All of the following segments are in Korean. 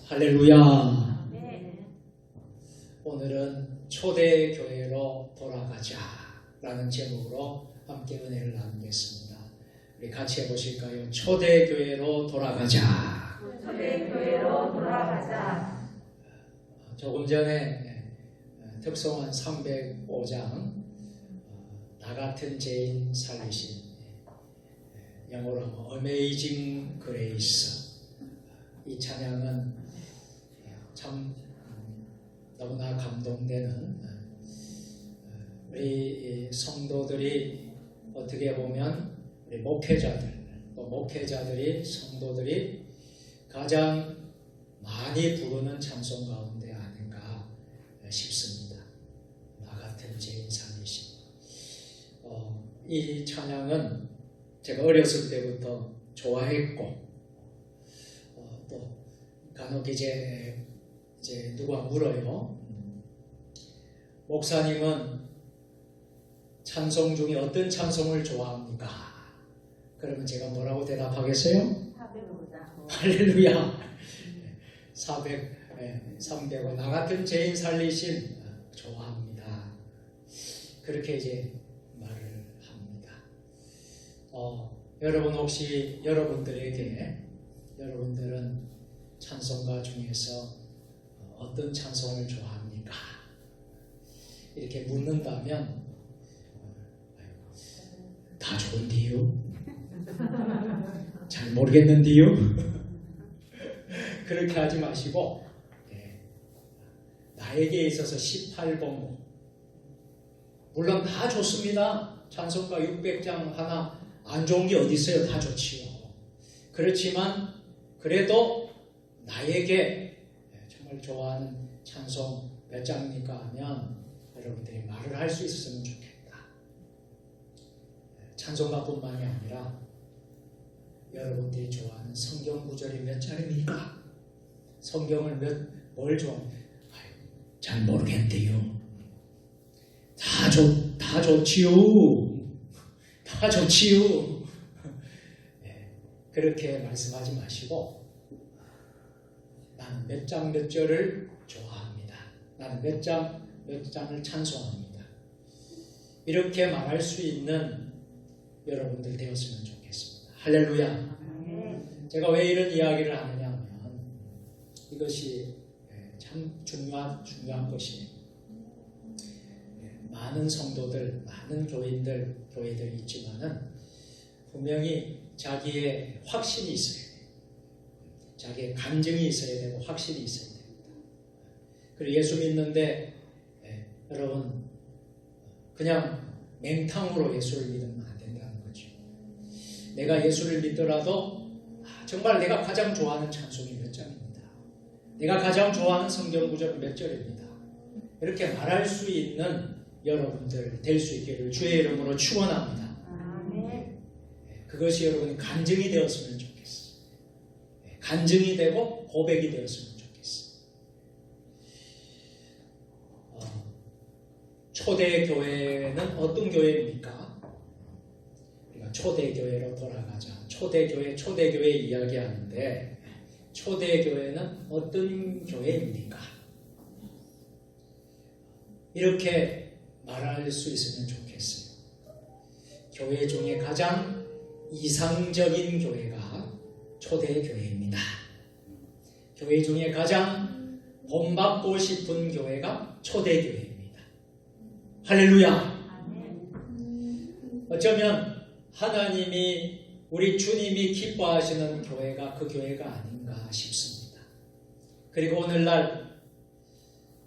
할렐루야. 오늘은 초대교회로 돌아가자 라는 제목으로 함께 은혜를 나누겠습니다. 우리 같이 해보실까요? 초대교회로 돌아가자. 초대교회로 돌아가자. 조금 전에 특송한 305장 나 같은 죄인 살리신, 영어로 하면 Amazing Grace, 이 찬양은 참 너무나 감동되는, 우리 성도들이 어떻게 보면 우리 목회자들, 또 목회자들이 성도들이 가장 많이 부르는 찬송 가운데 아닌가 싶습니다. 나 같은 죄인 살리신. 이 찬양은 제가 어렸을 때부터 좋아했고, 또 간혹 이제 누가 물어요. 목사님은 찬송 중에 어떤 찬송을 좋아합니까? 그러면 제가 뭐라고 대답하겠어요? 405장. 할렐루야. 305 나 같은 죄인 살리신 좋아합니다. 그렇게 이제 말을 합니다. 여러분 혹시 여러분들은 찬송가 중에서 어떤 찬송을 좋아합니까? 이렇게 묻는다면 다 좋은데요? 잘 모르겠는데요? 그렇게 하지 마시고, 나에게 있어서 18번곡, 물론 다 좋습니다. 찬송가 600장 하나 안 좋은 게 어디 있어요? 다 좋지요. 그렇지만 그래도 나에게 정말 좋아하는 찬송 몇 장입니까 하면 여러분들이 말을 할 수 있었으면 좋겠다. 찬송가뿐만이 아니라 여러분들이 좋아하는 성경 구절이 몇 장입니까? 성경을 뭘 좋아합니까? 잘 모르겠대요. 다 좋지요. 다 좋지요. 그렇게 말씀하지 마시고, 나는 몇 장 몇 절을 좋아합니다. 나는 몇 장을 찬송합니다. 이렇게 말할 수 있는 여러분들 되었으면 좋겠습니다. 할렐루야. 제가 왜 이런 이야기를 하느냐 하면 이것이 참 중요한 것이에요. 많은 성도들, 많은 교회들이 있지만은 분명히 자기의 확신이 있어야 돼요. 자기의 간증이 있어야 되고 확신이 있어야 됩니다. 그리고 예수 믿는데 여러분 그냥 맹탕으로 예수를 믿으면 안 된다는 거죠. 내가 예수를 믿더라도 정말 내가 가장 좋아하는 찬송이 몇 장입니다. 내가 가장 좋아하는 성경 구절은 몇 절입니다. 이렇게 말할 수 있는 여러분들 될 수 있기를 주의 이름으로 축원합니다. 그것이 여러분 간증이 되었으면 좋겠어요. 간증이 되고 고백이 되었으면 좋겠어요. 초대교회는 어떤 교회입니까? 우리가 초대교회로 돌아가자. 초대교회 이야기하는데 초대교회는 어떤 교회입니까? 이렇게 말할 수 있으면 좋겠어요. 교회 중에 가장 이상적인 교회가 초대교회입니다. 교회 중에 가장 본받고 싶은 교회가 초대교회입니다. 할렐루야. 어쩌면 하나님이 우리 주님이 기뻐하시는 교회가 그 교회가 아닌가 싶습니다. 그리고 오늘날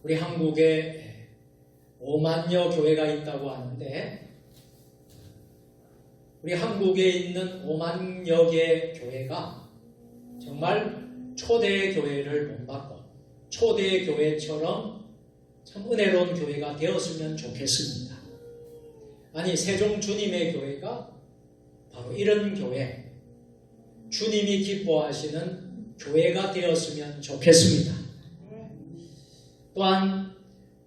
우리 한국에 5만여 교회가 있다고 하는데 우리 한국에 있는 5만여 개의 교회가 정말 초대교회를 본받고 초대교회처럼 참 은혜로운 교회가 되었으면 좋겠습니다. 아니 세종 주님의 교회가 바로 이런 교회, 주님이 기뻐하시는 교회가 되었으면 좋겠습니다. 또한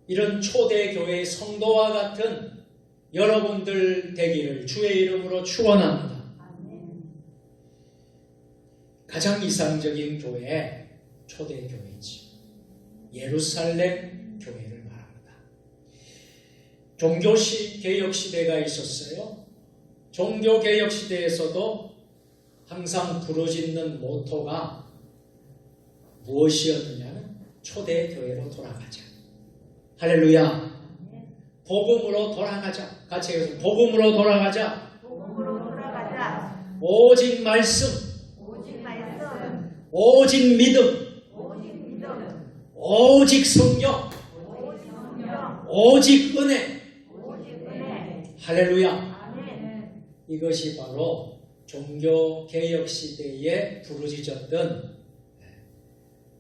이런 초대교회의 성도와 같은 여러분들 되기를 주의 이름으로 축원합니다. 가장 이상적인 교회, 초대교회이지. 예루살렘 교회를 말합니다. 종교개혁시대가 있었어요. 종교개혁시대에서도 항상 부르짖는 모토가 무엇이었느냐는 초대교회로 돌아가자. 할렐루야. 복음으로 돌아가자. 같이 해서 복음으로 돌아가자. 복음으로 돌아가자. 오직 말씀, 오직 말씀, 오직 믿음, 오직 믿음, 오직 성령, 오직 성령, 오직 은혜. 오직 은혜. 할렐루야. 아멘. 이것이 바로 종교개혁 시대에 부르짖었던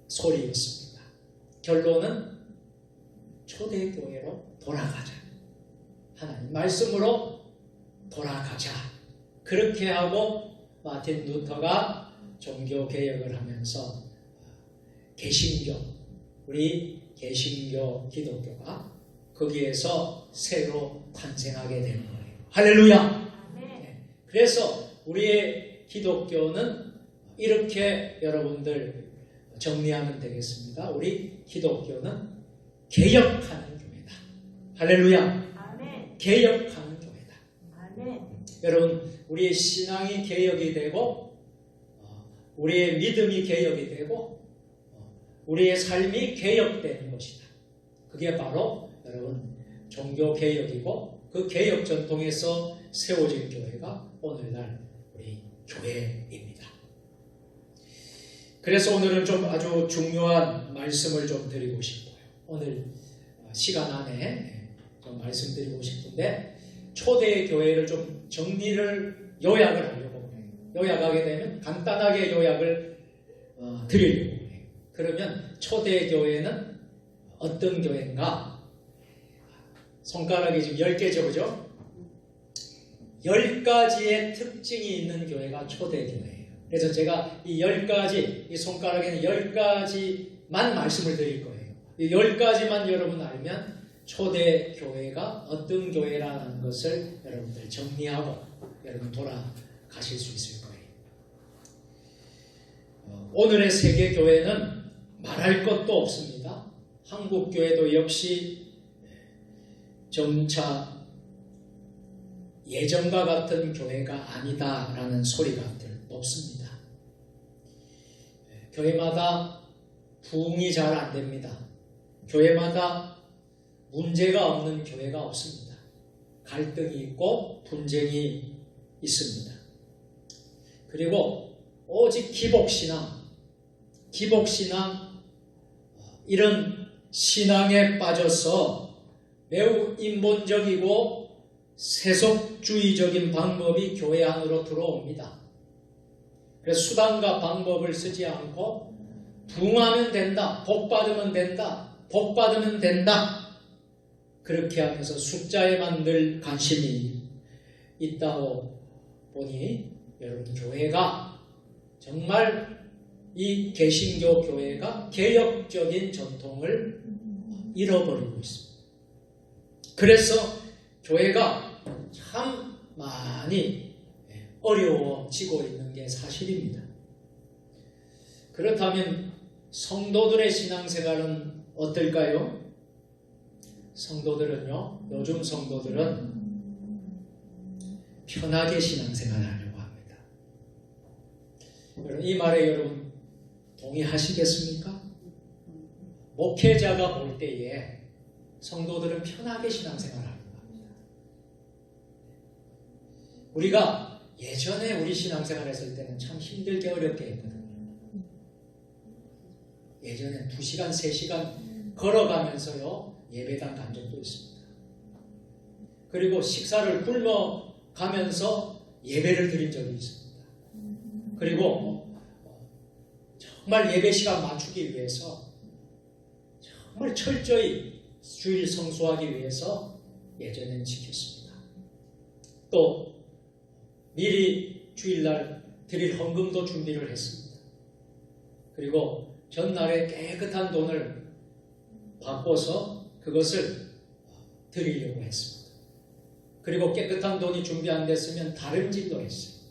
소리였습니다. 결론은 초대교회로 돌아가자. 하나님 말씀으로 돌아가자. 그렇게 하고 마틴 루터가 종교개혁을 하면서 개신교, 우리 개신교 기독교가 거기에서 새로 탄생하게 되는 거예요. 할렐루야. 아멘. 그래서 우리의 기독교는 이렇게 여러분들 정리하면 되겠습니다. 우리 기독교는 개혁하는 교회다. 할렐루야. 아멘. 개혁하는 교회다. 아멘. 여러분, 우리의 신앙이 개혁이 되고 우리의 믿음이 개혁이 되고 우리의 삶이 개혁되는 것이다. 그게 바로 여러분 종교개혁이고 그 개혁 전통에서 세워진 교회가 오늘날 우리 교회입니다. 그래서 오늘은 좀 아주 중요한 말씀을 좀 드리고 싶어요. 오늘 시간 안에 좀 말씀드리고 싶은데 초대교회를 좀 정리를 요약을 하려고 해요. 요약하게 되면 간단하게 요약을 드리려고 해요. 그러면 초대교회는 어떤 교회인가? 손가락이 지금 10개죠, 그죠? 10가지의 특징이 있는 교회가 초대교회예요. 그래서 제가 이 10가지, 이 손가락에는 10가지만 말씀을 드릴 거예요. 이 10가지만 여러분 알면 초대교회가 어떤 교회라는 것을 여러분들 정리하고 여러분 돌아가실 수 있을 거예요. 오늘의 세계교회는 말할 것도 없습니다. 한국교회도 역시 점차 예전과 같은 교회가 아니다라는 소리가 높습니다. 교회마다 부흥이 잘 안 됩니다. 교회마다 문제가 없는 교회가 없습니다. 갈등이 있고 분쟁이 있습니다. 그리고 오직 기복신앙 이런 신앙에 빠져서 매우 인본적이고 세속주의적인 방법이 교회 안으로 들어옵니다. 그래서 수단과 방법을 쓰지 않고 부흥하면 된다, 복받으면 된다, 복받으면 된다. 그렇게 하면서 숫자에만 늘 관심이 있다고 보니 여러분 교회가 정말 이 개신교 교회가 개혁적인 전통을 잃어버리고 있습니다. 그래서 교회가 참 많이 어려워지고 있는 게 사실입니다. 그렇다면 성도들의 신앙생활은 어떨까요? 성도들은요, 요즘 성도들은 편하게 신앙생활을 하려고 합니다. 이 말에 여러분 동의하시겠습니까? 목회자가 볼 때에 성도들은 편하게 신앙생활을 하려고 합니다. 우리가 예전에 우리 신앙생활 했을 때는 참 힘들게 어렵게 했거든요. 예전에 2시간, 3시간 걸어가면서요 예배당 간 적도 있습니다. 그리고 식사를 굶어 가면서 예배를 드린 적이 있습니다. 그리고 정말 예배 시간 맞추기 위해서 정말 철저히 주일 성수하기 위해서 예전에는 지켰습니다. 또 미리 주일날 드릴 헌금도 준비를 했습니다. 그리고 전날에 깨끗한 돈을 바꿔서 그것을 드리려고 했습니다. 그리고 깨끗한 돈이 준비 안 됐으면 다림질도 했어요.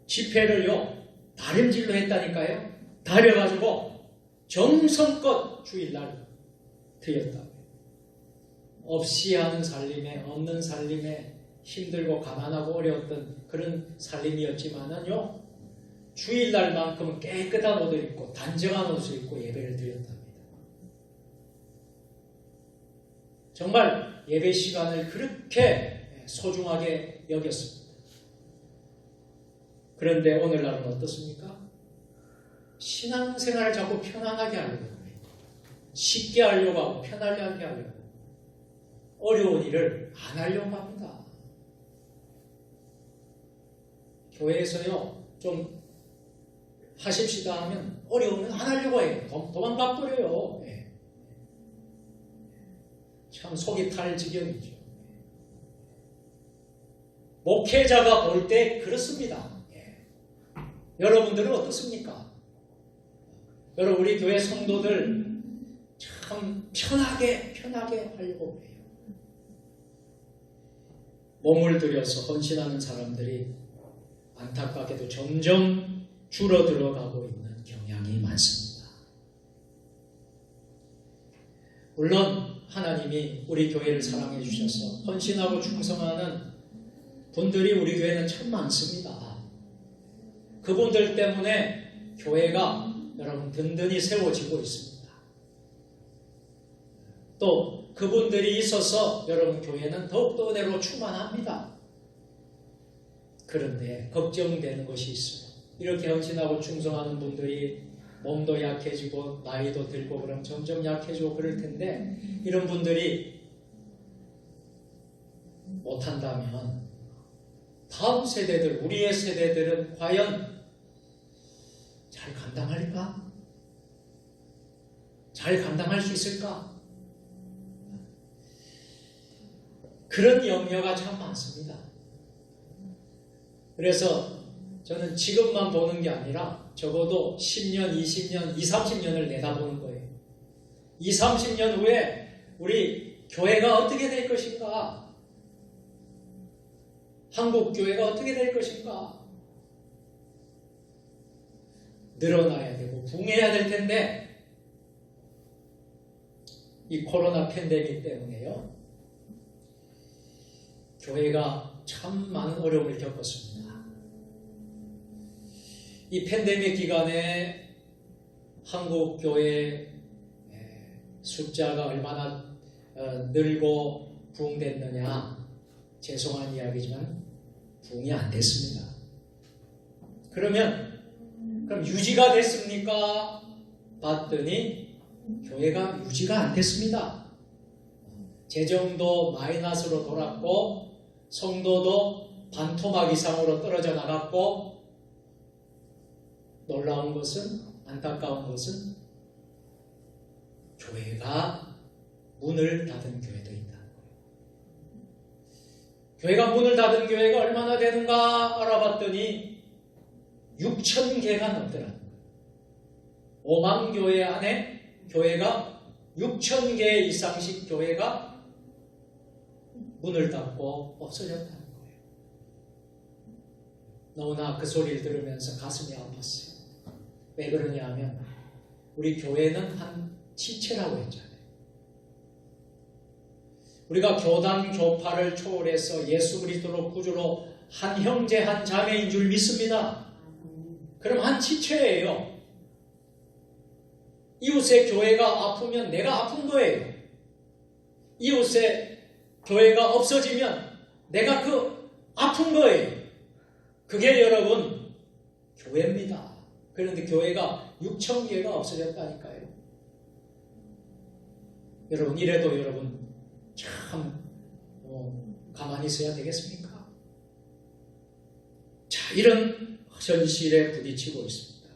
집회를요 다림질로 했다니까요. 다려가지고 정성껏 주일날 드렸다고요. 없이 하는 살림에, 없는 삶에 힘들고 가난하고 어려웠던 그런 살림이었지만은요, 주일날만큼은 깨끗한 옷을 입고 단정한 옷을 입고 예배를 드렸답니다. 정말 예배 시간을 그렇게 소중하게 여겼습니다. 그런데 오늘날은 어떻습니까? 신앙생활을 자꾸 편안하게 하려고 합니다. 쉽게 하려고 하고 편하게 하려고 어려운 일을 안 하려고 합니다. 교회에서요, 좀 하십시다 하면 어려우면 안 하려고 해요. 도망가 버려요. 예. 참 속이 탈 지경이죠. 목회자가 볼 때 그렇습니다. 예. 여러분들은 어떻습니까? 여러분, 우리 교회 성도들 참 편하게 하려고 해요. 몸을 들여서 헌신하는 사람들이 안타깝게도 점점 줄어들어가고 있는 경향이 많습니다. 물론 하나님이 우리 교회를 사랑해 주셔서 헌신하고 충성하는 분들이 우리 교회는 참 많습니다. 그분들 때문에 교회가 여러분 든든히 세워지고 있습니다. 또 그분들이 있어서 여러분 교회는 더욱더 은혜로 충만합니다. 그런데 걱정되는 것이 있어요. 이렇게 헌신하고 충성하는 분들이 몸도 약해지고 나이도 들고 그럼 점점 약해지고 그럴 텐데, 이런 분들이 못한다면 다음 세대들, 우리의 세대들은 과연 잘 감당할까? 잘 감당할 수 있을까? 그런 염려가 참 많습니다. 그래서 저는 지금만 보는 게 아니라 적어도 10년, 20년, 20, 30년을 내다보는 거예요. 20, 30년 후에 우리 교회가 어떻게 될 것인가? 한국 교회가 어떻게 될 것인가? 늘어나야 되고 붕해야 될 텐데, 이 코로나 팬데믹 때문에요, 교회가 참 많은 어려움을 겪었습니다. 이 팬데믹 기간에 한국 교회 숫자가 얼마나 늘고 부흥됐느냐, 죄송한 이야기지만 부흥이 안 됐습니다. 그럼 유지가 됐습니까? 봤더니 교회가 유지가 안 됐습니다. 재정도 마이너스로 돌았고 성도도 반토막 이상으로 떨어져 나갔고, 놀라운 것은, 안타까운 것은 교회가 문을 닫은 교회도 있다는 거예요. 교회가 문을 닫은 교회가 얼마나 되는가 알아봤더니 6,000개가 넘더라는 거예요. 5만 교회 안에 교회가 6,000개 이상씩 교회가 문을 닫고 없어졌다는 거예요. 너무나 그 소리를 들으면서 가슴이 아팠어요. 왜 그러냐 하면 우리 교회는 한 지체라고 했잖아요. 우리가 교단 교파를 초월해서 예수 그리스도로 구주로 한 형제 한 자매인 줄 믿습니다. 그럼 한 지체예요. 이웃의 교회가 아프면 내가 아픈 거예요. 이웃의 교회가 없어지면 내가 그 아픈 거예요. 그게 여러분 교회입니다. 그런데 교회가 6,000개가 없어졌다니까요. 여러분, 이래도 여러분 참 가만히 있어야 되겠습니까? 자, 이런 현실에 부딪히고 있습니다.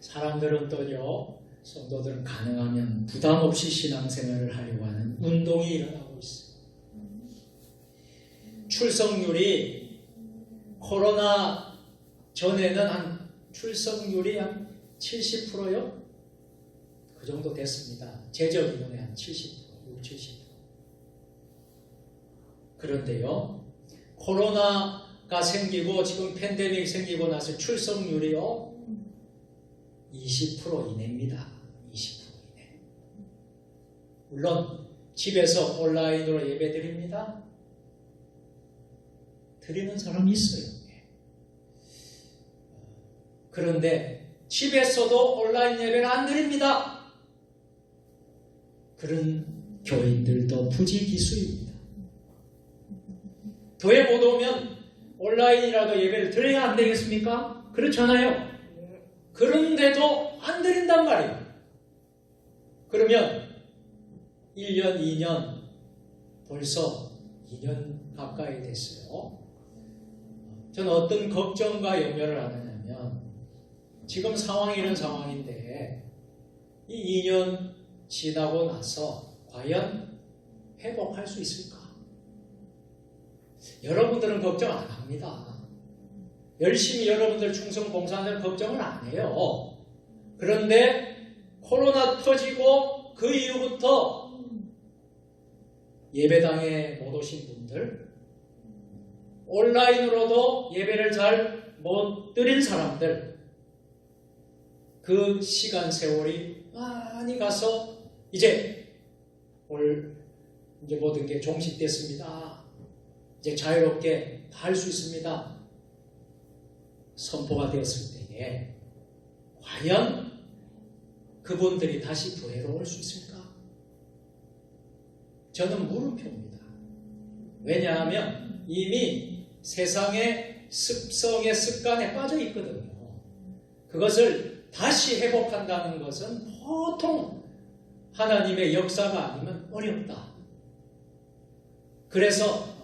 사람들은 또요, 성도들은 가능하면 부담 없이 신앙생활을 하려고 하는 운동이 일어나고 있어요. 출석률이 코로나 전에는 출석률이 한 70%요? 그 정도 됐습니다. 제적 인원의 한 70%, 60, 70%. 그런데요, 코로나가 생기고 지금 팬데믹이 생기고 나서 출석률이요, 20% 이내입니다. 20% 이내. 물론 집에서 온라인으로 예배 드립니다. 드리는 사람이 있어요. 그런데 집에서도 온라인 예배를 안 드립니다. 그런 교인들도 부지기수입니다. 교회 못 오면 온라인이라도 예배를 드려야 안 되겠습니까? 그렇잖아요. 그런데도 안 드린단 말이에요. 그러면 1년, 2년, 벌써 2년 가까이 됐어요. 저는 어떤 걱정과 염려를 하느냐면 지금 상황이 이런 상황인데 이 2년 지나고 나서 과연 회복할 수 있을까? 여러분들은 걱정 안 합니다. 열심히 여러분들 충성 봉사하는 걱정을 안 해요. 그런데 코로나 터지고 그 이후부터 예배당에 못 오신 분들, 온라인으로도 예배를 잘 못 드린 사람들, 그 시간 세월이 많이 가서 이제 모든 게 종식됐습니다. 이제 자유롭게 할 수 있습니다. 선포가 되었을 때에 과연 그분들이 다시 교회로 올 수 있을까? 저는 물음표입니다. 왜냐하면 이미 세상의 습성의 습관에 빠져 있거든요. 그것을 다시 회복한다는 것은 보통 하나님의 역사가 아니면 어렵다. 그래서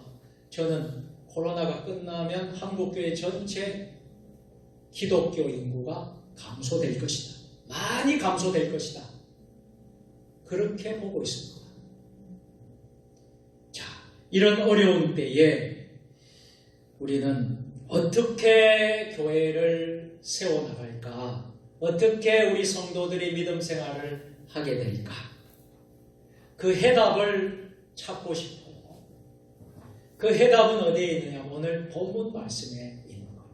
저는 코로나가 끝나면 한국교회 전체 기독교 인구가 감소될 것이다. 많이 감소될 것이다. 그렇게 보고 있습니다. 자, 이런 어려운 때에 우리는 어떻게 교회를 세워나갈까? 어떻게 우리 성도들이 믿음 생활을 하게 될까? 그 해답을 찾고 싶어요. 그 해답은 어디에 있느냐? 오늘 본문 말씀에 있는 거예요.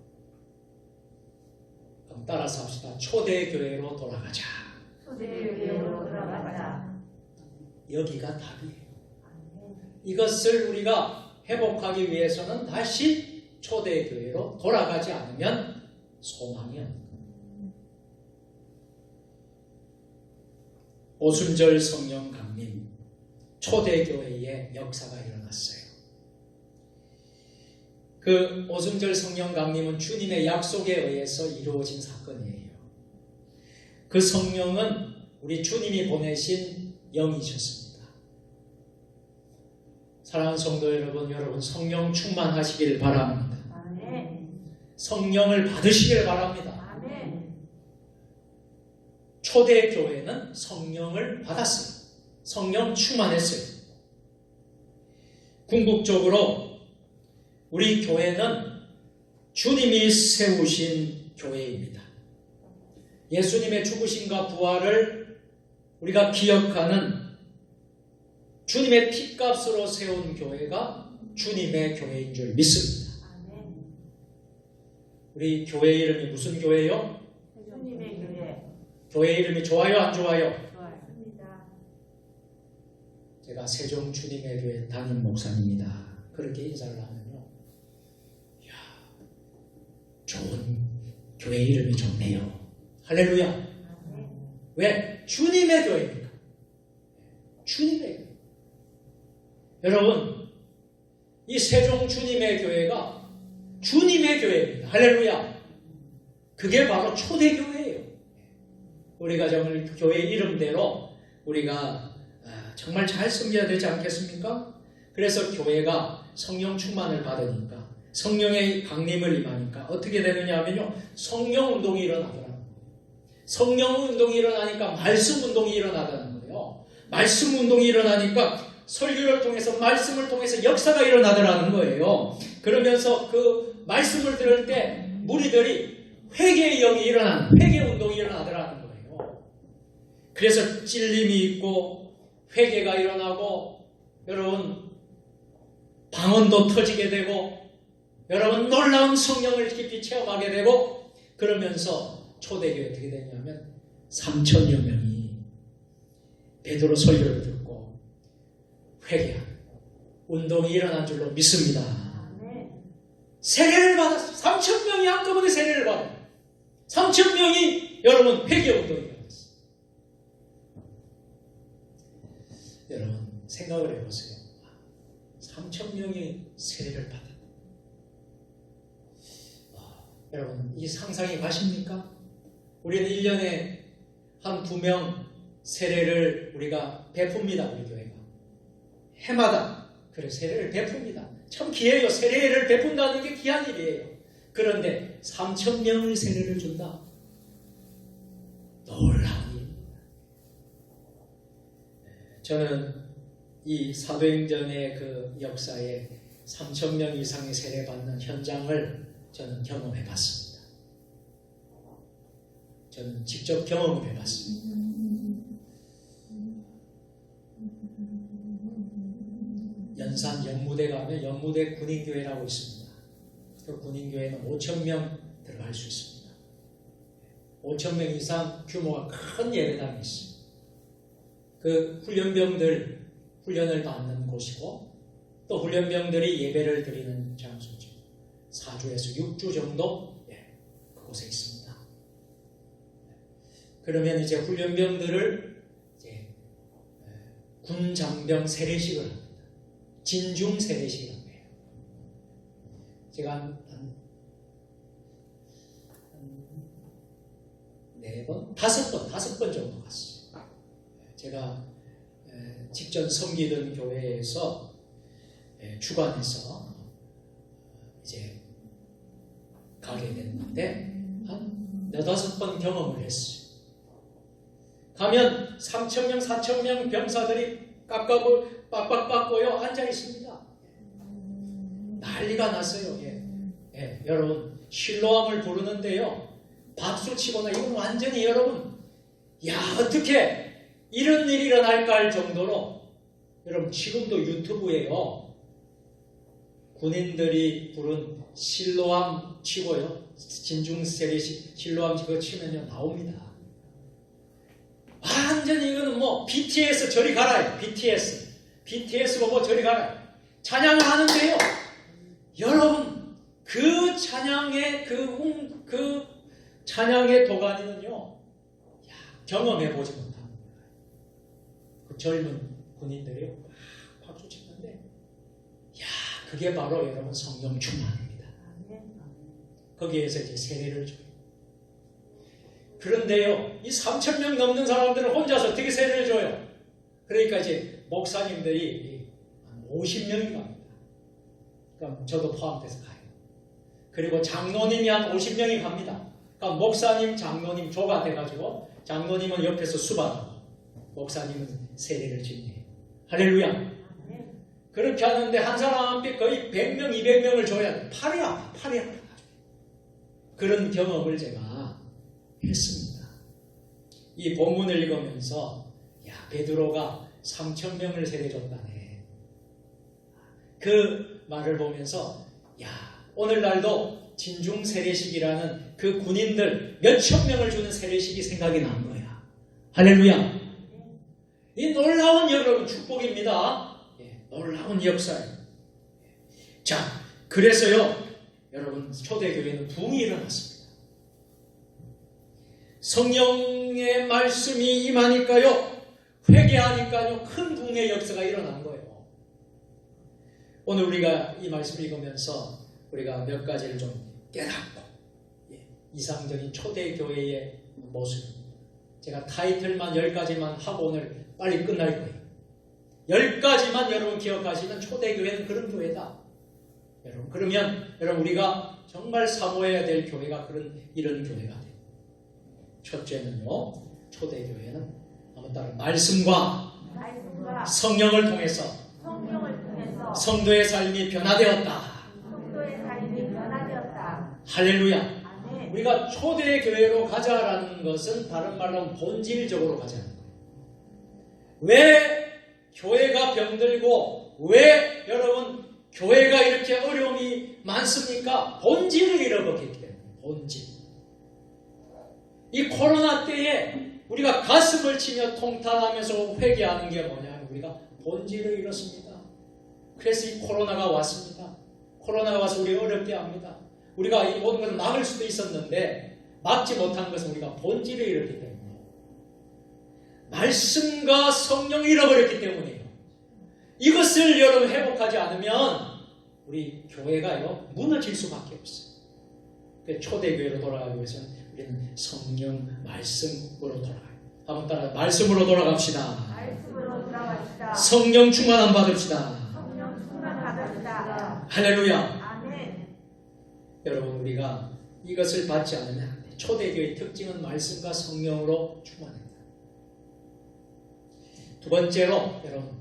그럼 따라서 합시다. 초대교회로 돌아가자. 초대교회로 돌아가자. 여기가 답이에요. 이것을 우리가 회복하기 위해서는 다시 초대교회로 돌아가지 않으면 소망이 없는 거예요. 오순절 성령 강림, 초대교회의 역사가 일어났어요. 그 오순절 성령 강림은 주님의 약속에 의해서 이루어진 사건이에요. 그 성령은 우리 주님이 보내신 영이셨습니다. 사랑하는 성도 여러분, 여러분 성령 충만하시길 바랍니다. 아멘. 성령을 받으시길 바랍니다. 아멘. 초대교회는 성령을 받았어요. 성령 충만했어요. 궁극적으로 우리 교회는 주님이 세우신 교회입니다. 예수님의 죽으심과 부활을 우리가 기억하는 주님의 피값으로 세운 교회가 주님의 교회인 줄 믿습니다. 아멘. 우리 교회 이름이 무슨 교회요? 주님의 교회. 교회 이름이 좋아요, 안 좋아요? 좋아합니다. 제가 세종 주님의 교회 담임 목사님이다. 그렇게 인사를 하면요. 이야, 좋은 교회 이름이 좋네요. 할렐루야. 아멘. 왜? 주님의 교회입니까? 주님의 교회. 여러분, 이 세종 주님의 교회가 주님의 교회입니다. 할렐루야. 그게 바로 초대교회예요. 우리가 정말 교회 이름대로 우리가 정말 잘 섬겨야 되지 않겠습니까? 그래서 교회가 성령 충만을 받으니까, 성령의 강림을 임하니까 어떻게 되느냐 하면요, 성령 운동이 일어나더라고요. 성령 운동이 일어나니까 말씀 운동이 일어나다는 거예요. 말씀 운동이 일어나니까 설교를 통해서, 말씀을 통해서 역사가 일어나더라는 거예요. 그러면서 그 말씀을 들을 때 무리들이 회개의 영이 일어나는, 회개 운동이 일어나더라는 거예요. 그래서 찔림이 있고 회개가 일어나고, 여러분 방언도 터지게 되고, 여러분 놀라운 성령을 깊이 체험하게 되고, 그러면서 초대교회 어떻게 되냐면 3천여 명이 베드로 설교를 듣고 회개하는 운동이 일어난 줄로 믿습니다. 아멘. 세례를 받았어요. 3천 명이 한꺼번에 세례를 받아요. 3천 명이 여러분 회개 운동이 일어났어요. 여러분 생각을 해보세요. 3천 명이 세례를 받았다. 여러분 이 상상이 가십니까? 우리는 1년에 한 2명 세례를 우리가 베풉니다. 우리 교회가 해마다 그래 세례를 베풉니다. 참 귀해요. 세례를 베푼다는 게 귀한 일이에요. 그런데 3천 명을 세례를 준다. 놀라운 일입니다. 저는 이 사도행전의 그 역사에 3천 명 이상의 세례받는 현장을 저는 경험해 봤습니다. 저는 직접 경험을 해봤습니다. 연산 연무대 가면 연무대 군인교회라고 있습니다. 그 군인교회는 5천 명 들어갈 수 있습니다. 5천 명 이상 규모가 큰 예배당이 있습니다. 그 훈련병들 훈련을 받는 곳이고 또 훈련병들이 예배를 드리는 장소죠. 4주에서 6주 정도 그곳에 있습니다. 그러면 이제 훈련병들을 이제 군장병 세례식을 합니다. 진중 세례식을 합니다. 제가 한 4번, 5번 정도 갔어요. 제가 직전 섬기던 교회에서 주관해서 이제 가게 됐는데 한 4-5번 경험을 했어요. 가면 3,000명, 4,000명 병사들이 빡빡빡고요 앉아 있습니다. 난리가 났어요. 여러분 실로암을 부르는데요. 박수 치거나 이건 완전히 여러분 야 어떻게 이런 일이 일어날까 할 정도로 여러분 지금도 유튜브에요. 군인들이 부른 실로암 치고요. 진중세례식 실로암 치고 치면요 나옵니다. 완전히 이거는 뭐 BTS 저리 가라요. BTS 보고 저리 가라요. 찬양을 하는데요. 여러분 그 찬양의 그 찬양의 도가니는요. 경험해 보지 못합니다. 그 젊은 군인들이요. 박수 치는데 그게 바로 여러분 성령 충만입니다. 거기에서 이제 세례를 줘요. 그런데요, 이 3,000명 넘는 사람들은 혼자서 어떻게 세례를 줘요? 그러니까 이제 목사님들이 50명이 갑니다. 그럼 저도 포함돼서 가요. 그리고 장로님이 한 50명이 갑니다. 그러니까 목사님, 장로님 조가 돼가지고 장로님은 옆에서 수반하고 목사님은 세례를 진행해요. 할렐루야. 그렇게 하는데 한 사람한테 거의 100명, 200명을 줘야 돼. 팔이 아파. 그런 경험을 제가 했습니다. 이 본문을 읽으면서 베드로가 3,000명을 세례줬다네. 그 말을 보면서 오늘날도 진중 세례식이라는 그 군인들 몇천 명을 주는 세례식이 생각이 난 거야. 할렐루야. 이 놀라운 여러분 축복입니다. 놀라운 역사예요. 자, 그래서요 여러분 초대교회는 부흥이 일어났습니다. 성령의 말씀이 임하니까요 회개하니까요 큰 부흥의 역사가 일어난 거예요. 오늘 우리가 이 말씀을 읽으면서 우리가 몇 가지를 좀 깨닫고 이상적인 초대교회의 모습입니다. 제가 타이틀만 10가지만 하고 오늘 빨리 끝날 거예요. 10가지만 여러분 기억하시면 초대교회는 그런 교회다. 여러분 그러면 여러분 우리가 정말 사모해야 될 교회가 이런 교회가 돼요. 첫째는요, 초대교회는 아무튼 말씀과 성령을 통해서 성도의 삶이 변화되었다. 할렐루야. 아멘. 우리가 초대교회로 가자라는 것은 다른 말로 하면 본질적으로 가자는 거예요. 왜 교회가 병들고 왜 여러분 교회가 이렇게 어려움이 많습니까? 본질을 잃어버렸기 때문에. 본질. 이 코로나 때에 우리가 가슴을 치며 통탄하면서 회개하는 게 뭐냐? 우리가 본질을 잃었습니다. 그래서 이 코로나가 왔습니다. 코로나가 와서 우리 어렵게 합니다. 우리가 이 모든 것을 막을 수도 있었는데 막지 못한 것은 우리가 본질을 잃었기 때문에 말씀과 성령을 잃어버렸기 때문이에요. 이것을 여러분 회복하지 않으면 우리 교회가요 무너질 수밖에 없어요. 초대교회로 돌아가기 위해서는 우리는 성령 말씀으로 돌아가요. 한번 따라 말씀으로 돌아갑시다. 말씀으로 돌아갑시다. 성령 충만함 받읍시다. 성령 충만 받읍시다. 할렐루야. 아멘. 여러분 우리가 이것을 받지 않으면 안 돼요. 초대교회의 특징은 말씀과 성령으로 충만합니다. 두 번째로 여러분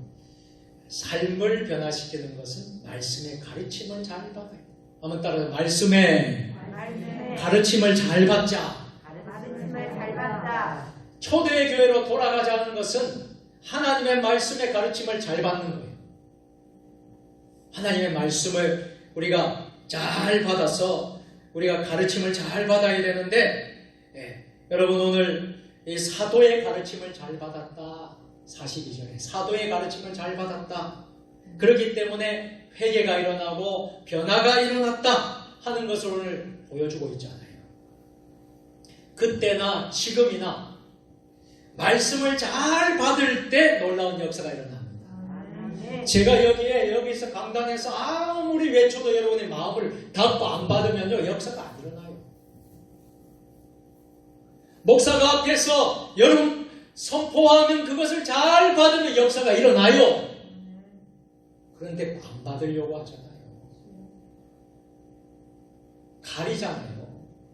삶을 변화시키는 것은 말씀의 가르침을 잘 받아요. 한번 따라서 말씀의 가르침을 잘 받자. 가르침을 잘 받자. 초대교회로 돌아가자는 것은 하나님의 말씀의 가르침을 잘 받는 거예요. 하나님의 말씀을 우리가 잘 받아서 우리가 가르침을 잘 받아야 되는데 여러분 오늘 이 사도의 가르침을 잘 받았다. 42절에 사도의 가르침을 잘 받았다. 그렇기 때문에 회개가 일어나고 변화가 일어났다 하는 것을 오늘 보여주고 있잖아요. 그때나 지금이나 말씀을 잘 받을 때 놀라운 역사가 일어납니다. 제가 여기서 강단에서 아무리 외쳐도 여러분의 마음을 닫고 안 받으면요 역사가 안 일어나요. 목사가 앞에서 여러분 선포하면 그것을 잘 받으면 역사가 일어나요. 그런데 안 받으려고 하잖아요. 가리잖아요.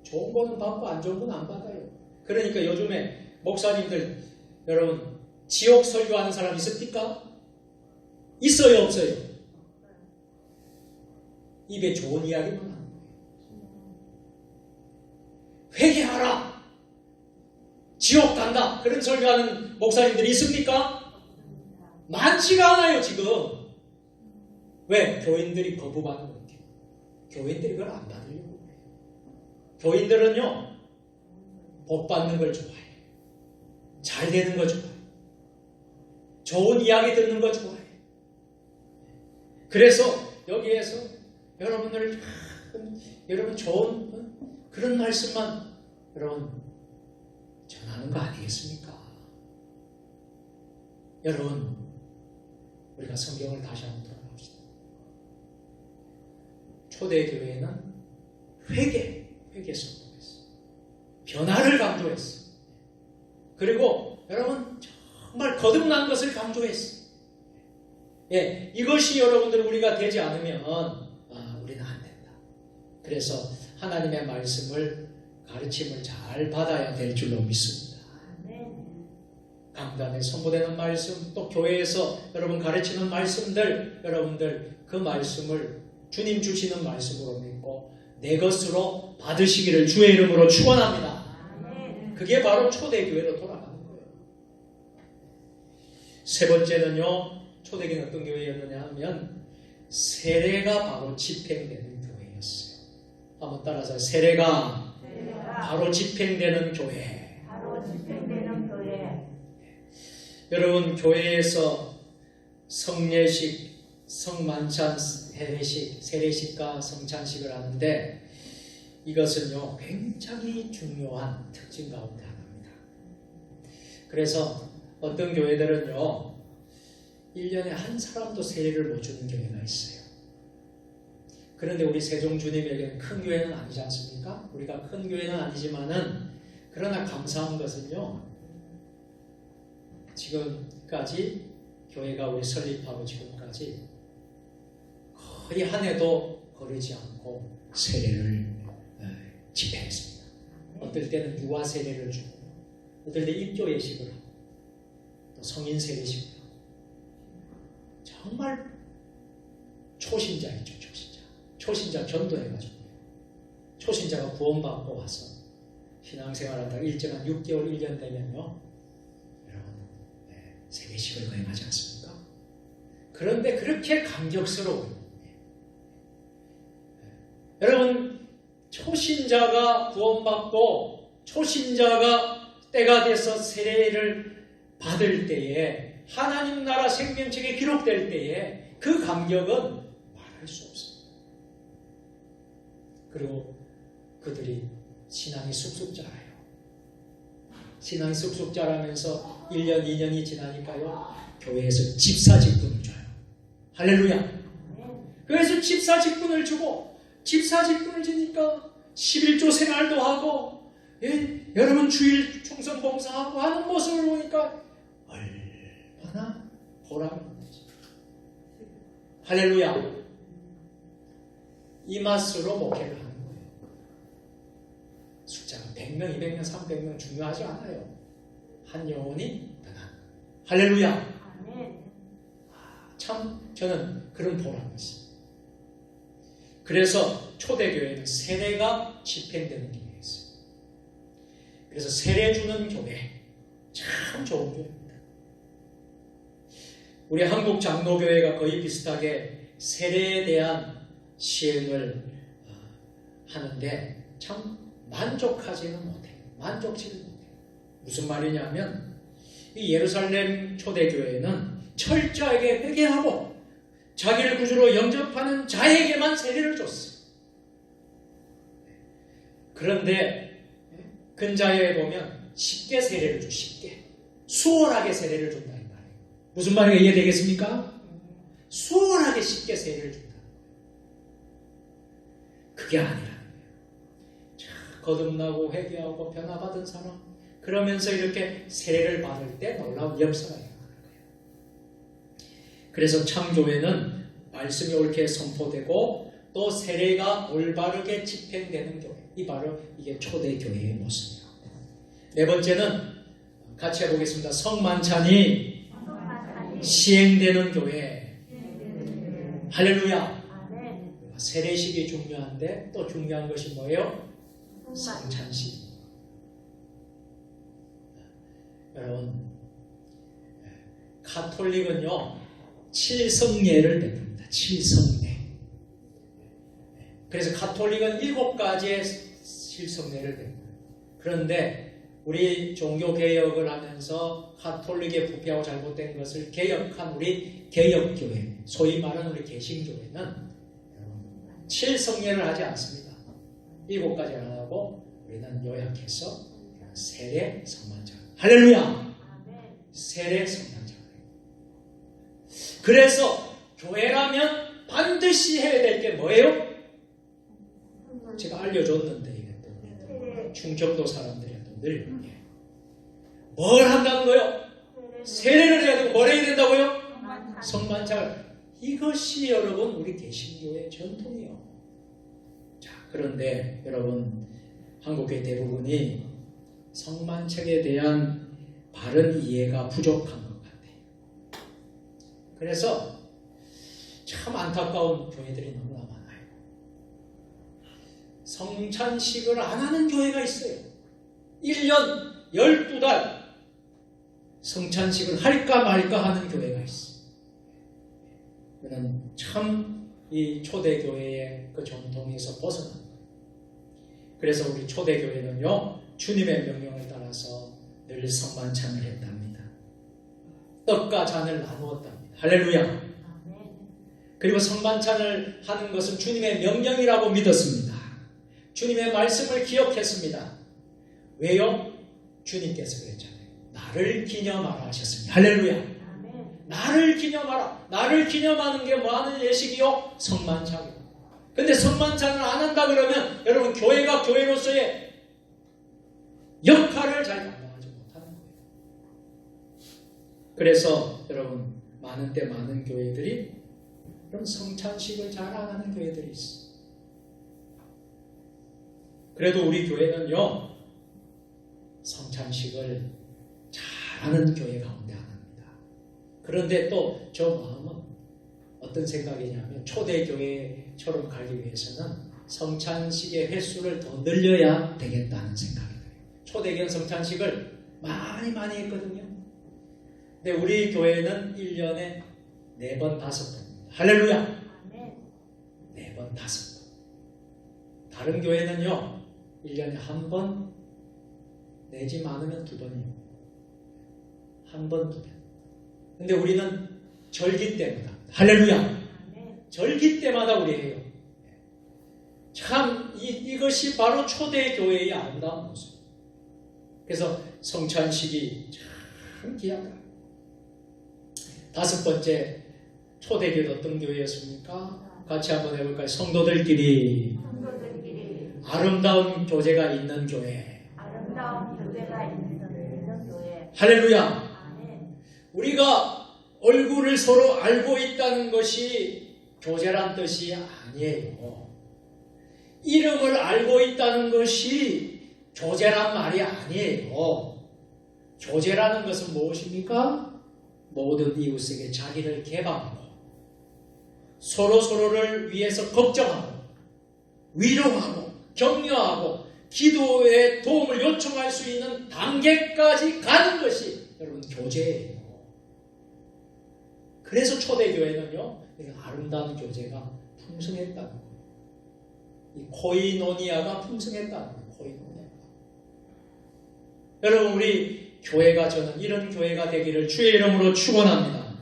좋은 거는 받고 안 좋은 건 안 받아요. 그러니까 요즘에 목사님들 여러분 지옥 설교하는 사람 있습니까? 있어요 없어요? 입에 좋은 이야기만 하는 거예요. 회개하라. 지옥 간다. 그런 설교하는 목사님들이 있습니까? 많지가 않아요 지금. 왜? 교인들이 거부받는 거예요. 교인들이 그걸 안 받으려고 해요. 교인들은요 복 받는 걸 좋아해요. 잘 되는 거 좋아해요. 좋은 이야기 듣는 거 좋아해요. 그래서 여기에서 여러분 좋은 그런 말씀만 여러분 전하는 거 아니겠습니까? 여러분 우리가 성경을 다시 한번 돌아봅시다. 초대교회는 회개 선포했어. 변화를 강조했어. 그리고 여러분 정말 거듭난 것을 강조했어. 이것이 여러분들 우리가 되지 않으면 우리는 안 된다. 그래서 하나님의 말씀을 가르침을 잘 받아야 될 줄로 믿습니다. 강단에 선포되는 말씀 또 교회에서 여러분 가르치는 말씀들 여러분들 그 말씀을 주님 주시는 말씀으로 믿고 내 것으로 받으시기를 주의 이름으로 축원합니다. 그게 바로 초대교회로 돌아가는 거예요. 세 번째는요. 초대교회는 어떤 교회였느냐 하면 세례가 바로 집행되는 교회였어요. 한번 따라서 세례가 바로 집행되는 교회. 여러분 교회에서 성례식, 성만찬, 세례식과 성찬식을 하는데 이것은요 굉장히 중요한 특징 가운데 하나입니다. 그래서 어떤 교회들은요 1년에 한 사람도 세례를 못 주는 교회가 있어요. 그런데 우리 세종주님에게는 큰 교회는 아니지 않습니까? 우리가 큰 교회는 아니지만은 그러나 감사한 것은요 지금까지 교회가 우리 설립하고 지금까지 거의 한 해도 거르지 않고 세례를 집행했습니다. 어떨 때는 유아 세례를 주고 어떨 때 입교 예식을 하고 또 성인 세례식을 하고 정말 초신자이죠. 초신자 전도해가지고 초신자가 구원받고 와서 신앙생활하다가 일정한 6개월 1년 되면요 여러분 세례식을 거행하지 않습니까? 그런데 그렇게 감격스러워요. 여러분 초신자가 구원받고 초신자가 때가 돼서 세례를 받을 때에 하나님 나라 생명책에 기록될 때에 그 감격은 말할 수 없습니다. 그리고 그들이 신앙이 쑥쑥 자라요. 신앙이 쑥쑥 자라면서 1년, 2년이 지나니까요, 교회에서 집사 직분을 줘요. 할렐루야. 그래서 집사 직분을 주고, 집사 직분을 주니까 11조 생활도 하고, 여러분 주일 충성 봉사하고 하는 모습을 보니까 얼마나 보람이 있는지. 할렐루야. 이 맛으로 목회를 하는 거예요. 숫자가 100명, 200명, 300명 중요하지 않아요. 한 영혼이 변한. 할렐루야. 참 저는 그런 보람이 있어요. 그래서 초대교회는 세례가 집행되는 교회였어요. 그래서 세례 주는 교회 참 좋은 교회입니다. 우리 한국 장로교회가 거의 비슷하게 세례에 대한 시행을 하는데 참 만족하지는 못해요. 만족치는 못해요. 무슨 말이냐면 이 예루살렘 초대교회는 철저하게 회개하고 자기를 구주로 영접하는 자에게만 세례를 줬어요. 그런데 근자에 보면 쉽게 세례를 줘. 쉽게. 수월하게 세례를 준다 이 말이에요. 무슨 말인가 이해되겠습니까? 수월하게 쉽게 세례를 준다. 그게 아니라는 거예요. 자, 거듭나고 회개하고 변화받은 사람, 그러면서 이렇게 세례를 받을 때 놀라운 역사가 일어나는 거예요. 그래서 창조회는 말씀이 옳게 선포되고 또 세례가 올바르게 집행되는 교회, 이 바로 이게 초대교회의 모습입니다. 네 번째는 같이 해보겠습니다. 성만찬이 시행되는 교회. 할렐루야. 세례식이 중요한데 또 중요한 것이 뭐예요? 성찬식. 여러분, 가톨릭은요 7성례를 베풉니다. 7성례. 그래서 가톨릭은 7가지의 7성례를 베풉니다. 그런데 우리 종교개혁을 하면서 가톨릭의 부패하고 잘못된 것을 개혁한 우리 개혁교회, 소위 말하는 우리 개신교회는 7성례를 하지 않습니다. 7가지 안 하고 우리는 요약해서 세례 성만찬. 할렐루야! 세례 성만찬. 그래서 교회라면 반드시 해야 될 게 뭐예요? 제가 알려줬는데 이게 또 충청도 사람들이 또 늘 뭘 한다는 거예요? 세례를 해야 되고 뭘 해야 된다고요? 성만찬. 이것이 여러분 우리 개신교의 전통이에요. 자, 그런데 여러분 한국의 대부분이 성만찬에 대한 바른 이해가 부족한 것 같아요. 그래서 참 안타까운 교회들이 너무나 많아요. 성찬식을 안 하는 교회가 있어요. 1년 12달 성찬식을 할까 말까 하는 교회가 있어요. 그는 참 이 초대교회의 그 전통에서 벗어난 거예요. 그래서 우리 초대교회는요, 주님의 명령을 따라서 늘 성만찬을 했답니다. 떡과 잔을 나누었답니다. 할렐루야. 그리고 성만찬을 하는 것은 주님의 명령이라고 믿었습니다. 주님의 말씀을 기억했습니다. 왜요? 주님께서 그랬잖아요. 나를 기념하라 하셨습니다. 할렐루야. 나를 기념하라. 나를 기념하는 게 뭐하는 예식이요? 성만찬. 근데 성만찬을 안 한다 그러면 여러분 교회가 교회로서의 역할을 잘 감당하지 못하는 거예요. 그래서 여러분 많은 때 많은 교회들이 그런 성찬식을 잘 안 하는 교회들이 있어요. 그래도 우리 교회는요 성찬식을 잘하는 교회 가운데 하나입니다. 그런데 또 저 마음은 어떤 생각이냐면 초대교회처럼 가기 위해서는 성찬식의 횟수를 더 늘려야 되겠다는 생각이 들어요. 초대교회 성찬식을 많이 했거든요. 근데 우리 교회는 1년에 4번, 5번입니다. 할렐루야! 4번, 5번. 다른 교회는요 1년에 1번, 내지 많으면 2번이에요. 1번, 2번. 근데 우리는 절기 때마다, 할렐루야! 아멘. 절기 때마다 우리 해요. 참 이것이 바로 초대교회의 아름다운 모습. 그래서 성찬식이 참 귀하다. 5번째, 초대교회 어떤 교회였습니까? 같이 한번 해볼까요? 성도들끼리 성도들끼리 아름다운 교제가 있는 교회. 아름다운 교제가 있는 교회. 할렐루야! 아멘. 우리가 얼굴을 서로 알고 있다는 것이 교제란 뜻이 아니에요. 이름을 알고 있다는 것이 교제란 말이 아니에요. 교제라는 것은 무엇입니까? 모든 이웃에게 자기를 개방하고 서로서로를 위해서 걱정하고 위로하고 격려하고 기도의 도움을 요청할 수 있는 단계까지 가는 것이 여러분 교제예요. 그래서 초대교회는요, 아름다운 교제가 풍성했다는 거예요. 이 코이노니아가 풍성했다는 거예요. 코이노니아가. 여러분, 우리 교회가, 저는 이런 교회가 되기를 주의 이름으로 축원합니다.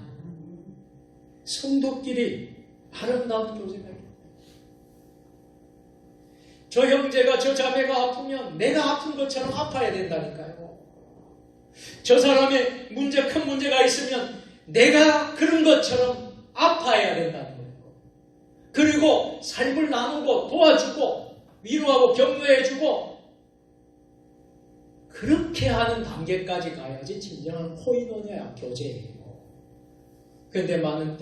성도끼리 아름다운 교제가 있다. 저 형제가, 저 자매가 아프면 내가 아픈 것처럼 아파야 된다니까요. 저 사람의 큰 문제가 있으면 내가 그런 것처럼 아파야 된다는 거예요. 그리고 삶을 나누고 도와주고 위로하고 격려해주고 그렇게 하는 단계까지 가야지 진정한 코이노니아 교제예요. 그런데 많은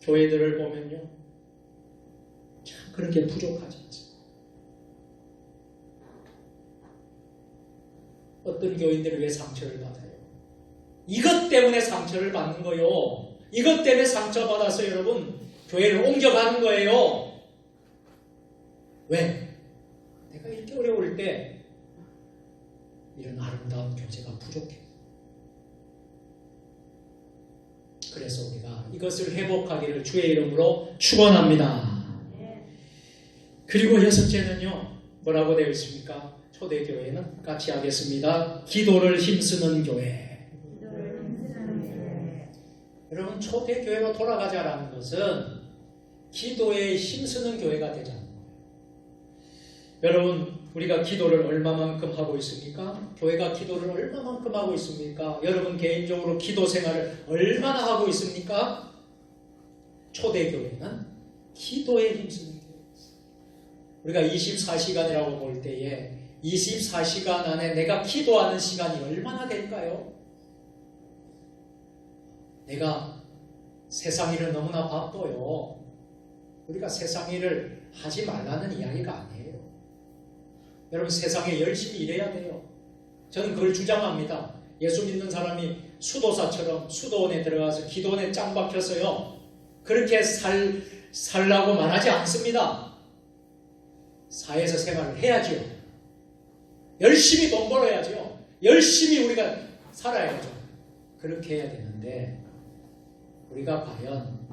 교회들을 보면요, 참 그렇게 부족하지 않습니다. 어떤 교인들이 왜 상처를 받아요? 이것 때문에 상처를 받는 거예요. 이것 때문에 상처받아서 여러분 교회를 옮겨가는 거예요. 왜? 내가 이렇게 어려울 때 이런 아름다운 교제가 부족해. 그래서 우리가 이것을 회복하기를 주의 이름으로 축원합니다. 그리고 6째는요, 뭐라고 되어 있습니까? 초대교회는 같이 하겠습니다. 기도를 힘쓰는 교회. 여러분, 초대교회로 돌아가자라는 것은 기도에 힘쓰는 교회가 되자는 거예요. 여러분, 우리가 기도를 얼마만큼 하고 있습니까? 교회가 기도를 얼마만큼 하고 있습니까? 여러분 개인적으로 기도 생활을 얼마나 하고 있습니까? 초대교회는 기도에 힘쓰는 교회입니다. 우리가 24시간이라고 볼 때에 24시간 안에 내가 기도하는 시간이 얼마나 될까요? 내가 세상 일은 너무나 바빠요. 우리가 세상 일을 하지 말라는 이야기가 아니에요. 여러분, 세상에 열심히 일해야 돼요. 저는 그걸 주장합니다. 예수 믿는 사람이 수도사처럼 수도원에 들어가서 기도원에 짱 박혔어요. 그렇게 살라고 말하지 않습니다. 사회에서 생활을 해야죠. 열심히 돈 벌어야죠. 열심히 우리가 살아야죠. 그렇게 해야 되는데 우리가 과연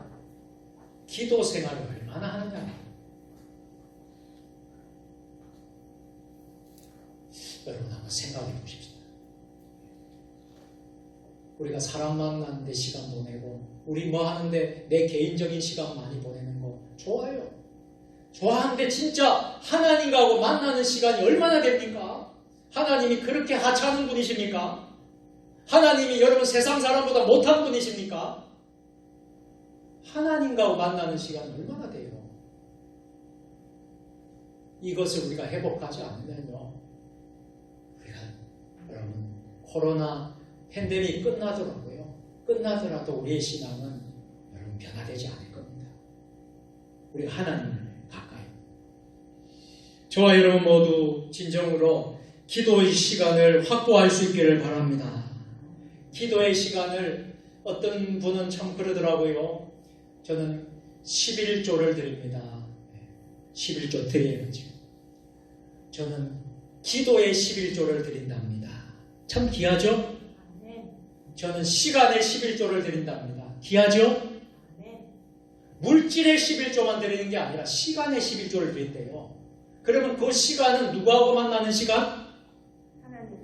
기도 생활을 얼마나 하느냐. 여러분 한번 생각해 보십시다. 우리가 사람 만나는데 시간 보내고 우리 뭐 하는데 내 개인적인 시간 많이 보내는 거 좋아요. 좋아하는데 진짜 하나님하고 만나는 시간이 얼마나 됩니까? 하나님이 그렇게 하찮은 분이십니까? 하나님이 여러분 세상 사람보다 못한 분이십니까? 하나님과 만나는 시간이 얼마나 돼요? 이것을 우리가 회복하지 않으면요, 우리가 여러분 코로나 팬데믹 끝나더라도 우리의 신앙은 여러분 변화되지 않을 겁니다. 우리가 하나님을 가까이, 저와 여러분 모두 진정으로 기도의 시간을 확보할 수 있기를 바랍니다. 기도의 시간을 어떤 분은 참 그러더라고요. 저는 11조를 드립니다. 11조 드려야죠. 저는 기도의 11조를 드린답니다. 참 귀하죠? 저는 시간의 11조를 드린답니다. 귀하죠? 물질의 11조만 드리는 게 아니라 시간의 11조를 드린대요. 그러면 그 시간은 누구하고 만나는 시간?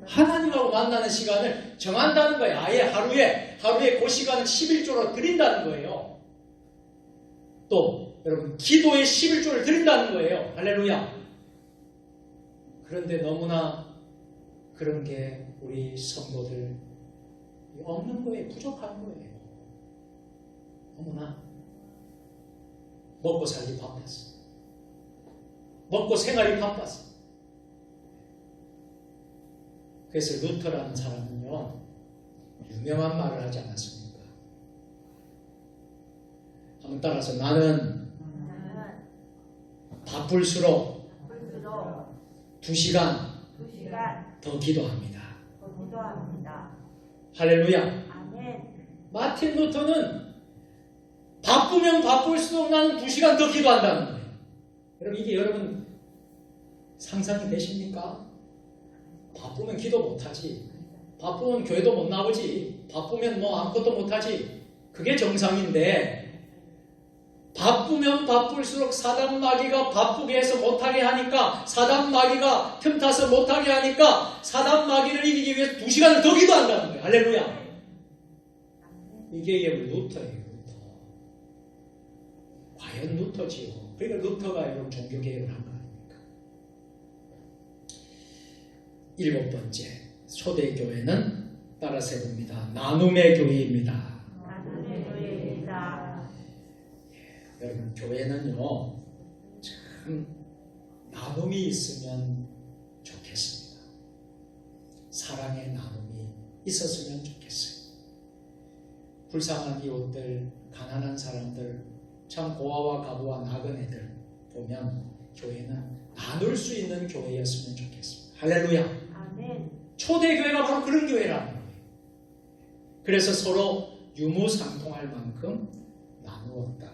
하나님하고 만나는 시간을 정한다는 거예요. 아예 하루에 그 시간을 11조로 드린다는 거예요. 또 여러분 기도에 11조를 드린다는 거예요. 할렐루야. 그런데 너무나 그런 게 우리 성도들 없는 거예요. 부족한 거예요. 너무나 먹고 살기 바빴어. 먹고 생활이 바빴어. 그래서 루터라는 사람은요, 유명한 말을 하지 않았습니까? 한번 따라서 나는 바쁠수록 2시간 2시간 더 기도합니다. 더 기도합니다. 할렐루야. 아멘. 마틴 루터는 바쁘면 바쁠수록 나는 2시간 더 기도한다는 거예요. 여러분 이게 여러분 상상이 되십니까? 바쁘면 기도 못하지. 바쁘면 교회도 못 나오지. 바쁘면 뭐 아무것도 못하지. 그게 정상인데 바쁘면 바쁠수록 사단 마귀가 바쁘게 해서 못하게 하니까 사단 마귀가 틈타서 못하게 하니까 사단 마귀를 이기기 위해서 2시간을 더 기도한다는 거예요. 할렐루야. 이게 루터예요. 루터. 과연 루터지요. 그러니까 루터가 여러분 종교개혁을 한 거 아닙니까? 7번째 초대교회는 따라서 해봅니다. 나눔의 교회입니다. 나눔의 교회입니다. 여러분 교회는요 참 나눔이 있으면 좋겠습니다. 사랑의 나눔이 있었으면 좋겠어요. 불쌍한 이웃들, 가난한 사람들, 참 고아와 가부와 나그네들 보면 교회는 나눌 수 있는 교회였으면 좋겠습니다. 할렐루야. 아멘. 초대교회가 바로 그런 교회라는 거예요. 그래서 서로 유무상통할 만큼 나누었다.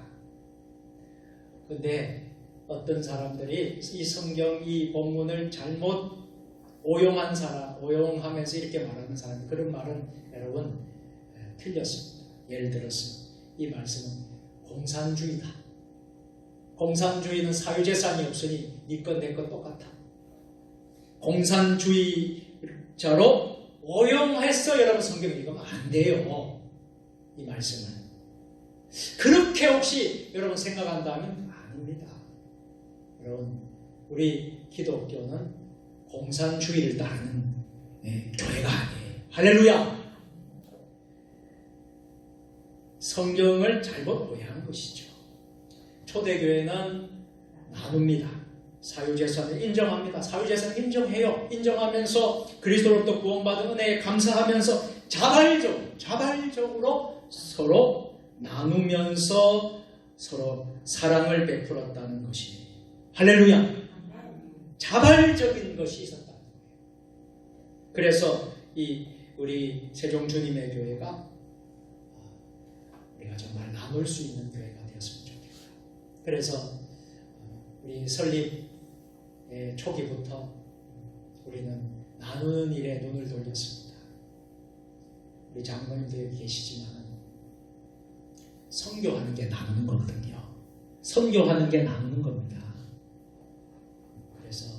근데 어떤 사람들이 이 성경, 이 본문을 잘못 오용하면서 이렇게 말하는 사람이 그런 말은 여러분 틀렸습니다. 예를 들어서 이 말씀은 공산주의다. 공산주의는 사유재산이 없으니 네 것 내 것 똑같아. 공산주의자로 오용해서 여러분 성경을 읽으면 안 돼요. 이 말씀은. 그렇게 혹시 여러분 생각한다면 아닙니다. 여러분 우리 기독교는 공산주의를 따르는 교회가 아니에요. 할렐루야. 성경을 잘못 오해한 것이죠. 초대교회는 나눕니다. 사유재산을 인정합니다. 사유재산을 인정해요. 인정하면서 그리스도로부터 구원받은 은혜에 감사하면서 자발적으로 서로 나누면서 서로 사랑을 베풀었다는 것이 할렐루야. 자발적인 것이 있었다는 거예요. 그래서 우리 세종주님의 교회가 우리가 정말 나눌 수 있는 교회가 되었으면 좋겠다. 그래서 우리 설립 초기부터 우리는 나누는 일에 눈을 돌렸습니다. 우리 장로님도 여기 계시지만 선교하는 게 나누는 거거든요. 선교하는 게 나누는 겁니다. 그래서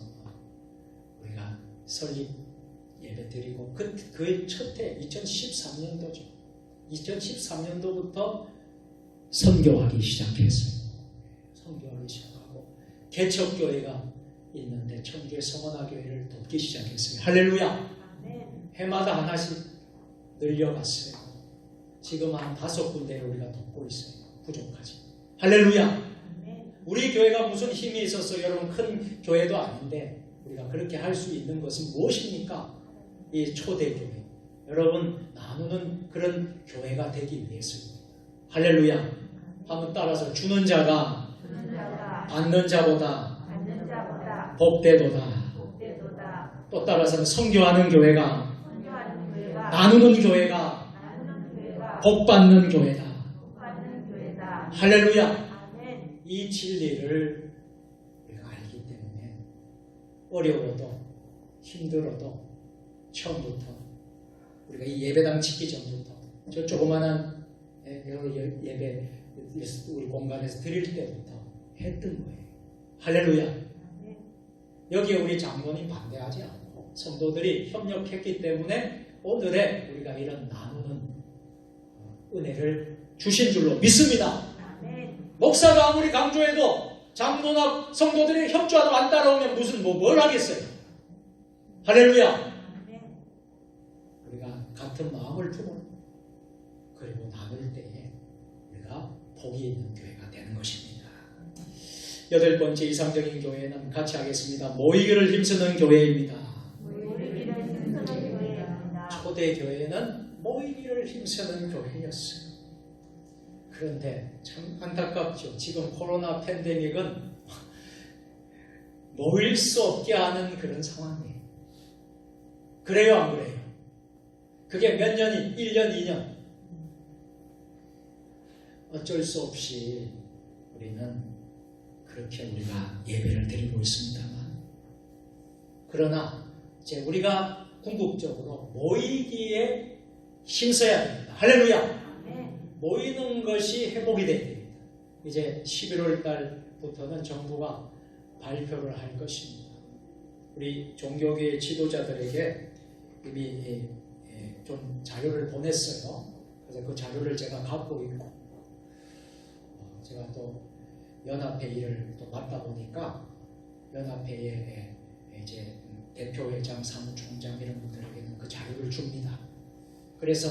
우리가 설립 예배 드리고 그 첫 해 2013년도죠. 2013년도부터 선교하기 시작했어요. 선교하기 시작하고 개척교회가 있는데 청주의 성원화교회를 돕기 시작했어요. 할렐루야. 해마다 하나씩 늘려갔어요. 지금 한 5군데를 우리가 돕고 있어요. 부족하지. 할렐루야. 우리 교회가 무슨 힘이 있어서 여러분 큰 교회도 아닌데 우리가 그렇게 할 수 있는 것은 무엇입니까? 이 초대교회. 여러분 나누는 그런 교회가 되기 위해서입니다. 할렐루야. 한번 따라서 주는 자가 받는 자보다 복되도다. 또 따라서는 선교하는 교회가 나누는 교회가 복받는 교회다. 할렐루야. 이 진리를 우리가 알기 때문에 어려워도 힘들어도 처음부터 우리가 이 예배당 짓기 전부터 저 조그만한 예배 우리 공간에서 드릴 때부터 했던 거예요. 할렐루야. 여기에 우리 장로님 반대하지 않고 성도들이 협력했기 때문에 오늘의 우리가 이런 나누는 은혜를 주신 줄로 믿습니다. 아멘. 목사가 아무리 강조해도 장로나 성도들이 협조하고 안 따라오면 무슨 뭘 하겠어요. 할렐루야. 아멘. 우리가 같은 마음을 품어 그리고 나눌 때에 우리가 복이 있는 교회가 되는 것입니다. 8번째 이상적인 교회는 같이 하겠습니다. 모이기를 힘쓰는 교회입니다. 모이기를 힘쓰는 교회입니다. 초대 교회는 모이기를 힘쓰는 교회였어요. 그런데 참 안타깝죠. 지금 코로나 팬데믹은 모일 수 없게 하는 그런 상황이에요. 그래요, 안 그래요? 그게 몇 년이, 1년, 2년. 어쩔 수 없이 우리는 그렇게 우리가 예배를 드리고 있습니다만, 그러나 이제 우리가 궁극적으로 모이기에 힘써야 됩니다. 할렐루야! 아멘. 모이는 것이 회복이 돼야 됩니다. 이제 11월 달부터는 정부가 발표를 할 것입니다. 우리 종교계 지도자들에게 이미 좀 자료를 보냈어요. 그래서 그 자료를 제가 갖고 있고, 제가 또 연합회의를 또 맡다 보니까 연합회의 이제 대표회장, 사무총장 이런 분들에게는 그 자료를 줍니다. 그래서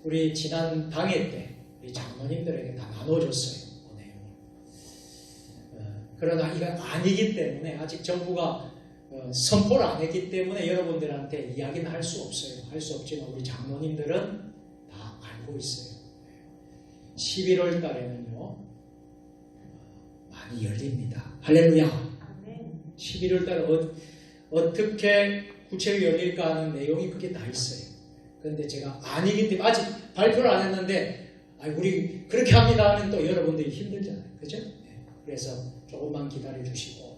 우리 지난 당회 때 우리 장로님들에게 다 나눠줬어요. 그 내용을. 그러나 이건 아니기 때문에 아직 정부가 선포를 안 했기 때문에 여러분들한테 이야기는 할 수 없어요. 할 수 없지만 우리 장로님들은 다 알고 있어요. 11월 달에는요 많이 열립니다. 할렐루야. 아멘. 11월 달에 어떻게 구체적으로 열릴까 하는 내용이 그게 다 있어요. 그런데 제가 아니기 때문에 아직 발표를 안 했는데 우리 그렇게 합니다 하면 또 여러분들이 힘들잖아요. 그죠? 그래서 조금만 기다려 주시고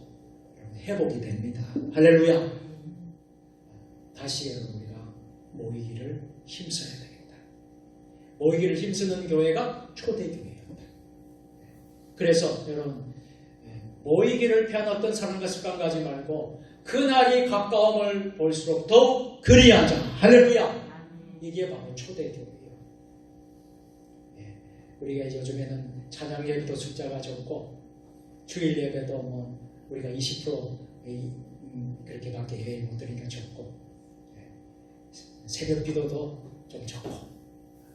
회복이 됩니다. 할렐루야. 다시 여러분 우리가 모이기를 힘써야 되겠다. 모이기를 힘쓰는 교회가 초대교회입니다. 그래서 여러분 모이기를 피한 어떤 사람과 습관 가지 말고 그날이 가까움을 볼수록 더욱 그리하자. 할렐루야. 이게 바로 초대교회예요. 우리가 요즘에는 찬양 예배도 숫자가 적고 주일 예배도 뭐 우리가 20% 그렇게밖에 예배 못 드리니까 적고 새벽 기도도 좀 적고